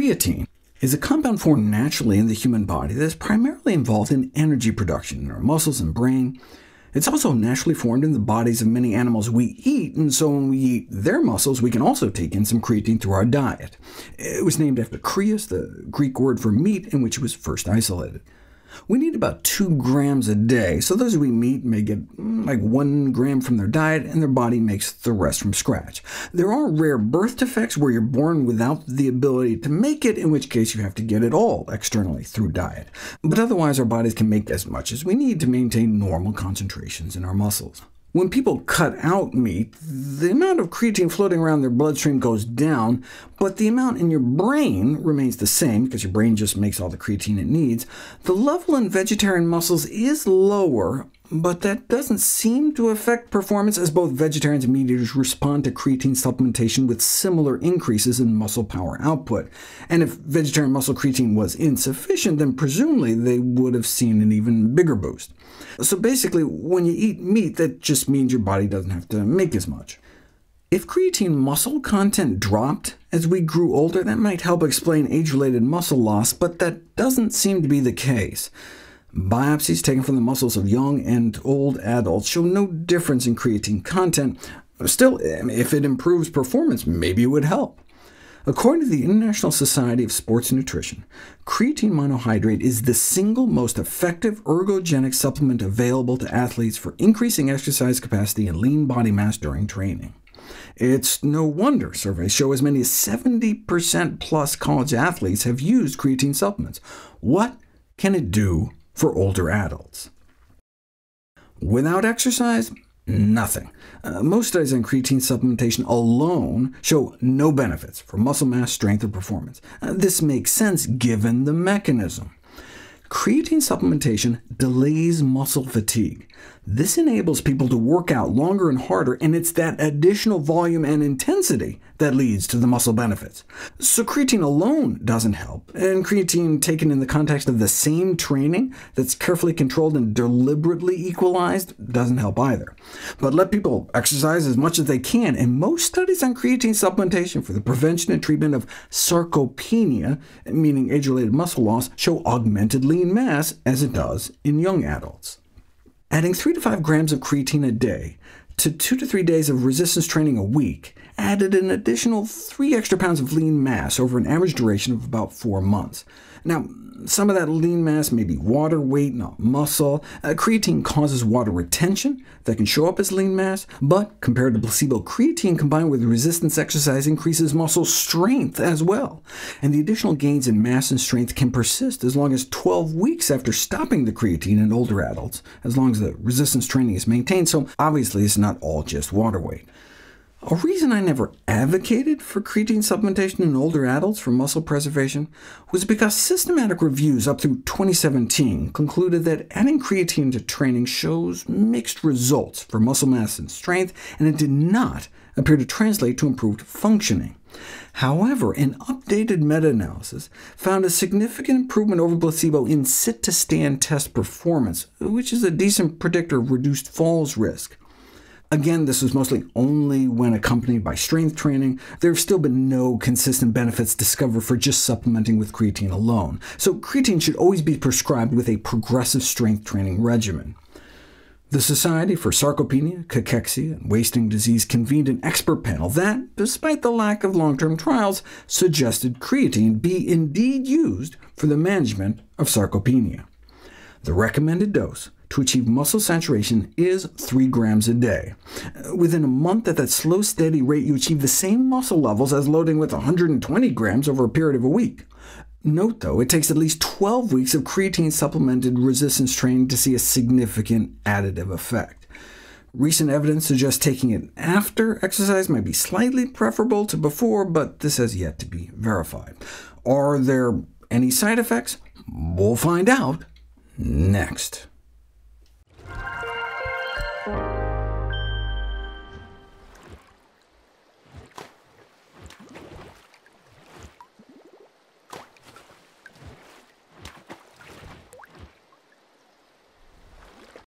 Creatine is a compound formed naturally in the human body that is primarily involved in energy production in our muscles and brain. It's also naturally formed in the bodies of many animals we eat, and so when we eat their muscles, we can also take in some creatine through our diet. It was named after Creus, the Greek word for meat, in which it was first isolated. We need about 2 grams a day, so those we meet may get like 1 gram from their diet, and their body makes the rest from scratch. There are rare birth defects where you're born without the ability to make it, in which case you have to get it all externally through diet. But otherwise our bodies can make as much as we need to maintain normal concentrations in our muscles. When people cut out meat, the amount of creatine floating around their bloodstream goes down, but the amount in your brain remains the same, because your brain just makes all the creatine it needs. The level in vegetarian muscles is lower, but that doesn't seem to affect performance, as both vegetarians and meat eaters respond to creatine supplementation with similar increases in muscle power output. And if vegetarian muscle creatine was insufficient, then presumably they would have seen an even bigger boost. So basically, when you eat meat, that just means your body doesn't have to make as much. If creatine muscle content dropped as we grew older, that might help explain age-related muscle loss, but that doesn't seem to be the case. Biopsies taken from the muscles of young and old adults show no difference in creatine content. Still, if it improves performance, maybe it would help. According to the International Society of Sports Nutrition, creatine monohydrate is the single most effective ergogenic supplement available to athletes for increasing exercise capacity and lean body mass during training. It's no wonder surveys show as many as 70% plus college athletes have used creatine supplements. What can it do for older adults? Without exercise, nothing. Most studies on creatine supplementation alone show no benefits for muscle mass, strength, or performance. This makes sense given the mechanism. Creatine supplementation delays muscle fatigue. This enables people to work out longer and harder, and it's that additional volume and intensity that leads to the muscle benefits. So creatine alone doesn't help, and creatine taken in the context of the same training that's carefully controlled and deliberately equalized doesn't help either. But let people exercise as much as they can, and most studies on creatine supplementation for the prevention and treatment of sarkopenii, meaning age-related muscle loss, show augmented lean mass, as it does in young adults. Adding 3 to 5 grams of creatine a day to 2 to 3 days of resistance training a week added an additional 3 extra pounds of lean mass over an average duration of about 4 months. Now, some of that lean mass may be water weight, not muscle. Creatine causes water retention that can show up as lean mass, but compared to placebo, creatine combined with resistance exercise increases muscle strength as well. And the additional gains in mass and strength can persist as long as 12 weeks after stopping the creatine in older adults, as long as the resistance training is maintained, so obviously it's not all just water weight. A reason I never advocated for creatine supplementation in older adults for muscle preservation was because systematic reviews up through 2017 concluded that adding creatine to training shows mixed results for muscle mass and strength, and it did not appear to translate to improved functioning. However, an updated meta-analysis found a significant improvement over placebo in sit-to-stand test performance, which is a decent predictor of reduced falls risk. Again, this was mostly only when accompanied by strength training. There have still been no consistent benefits discovered for just supplementing with creatine alone, so creatine should always be prescribed with a progressive strength training regimen. The Society for Sarcopenia, Cachexia, and Wasting Disease convened an expert panel that, despite the lack of long-term trials, suggested creatine be indeed used for the management of sarcopenia. The recommended dose to achieve muscle saturation is 3 grams a day. Within a month at that slow, steady rate, you achieve the same muscle levels as loading with 120 grams over a period of a week. Note, though, it takes at least 12 weeks of creatine-supplemented resistance training to see a significant additive effect. Recent evidence suggests taking it after exercise might be slightly preferable to before, but this has yet to be verified. Are there any side effects? We'll find out next.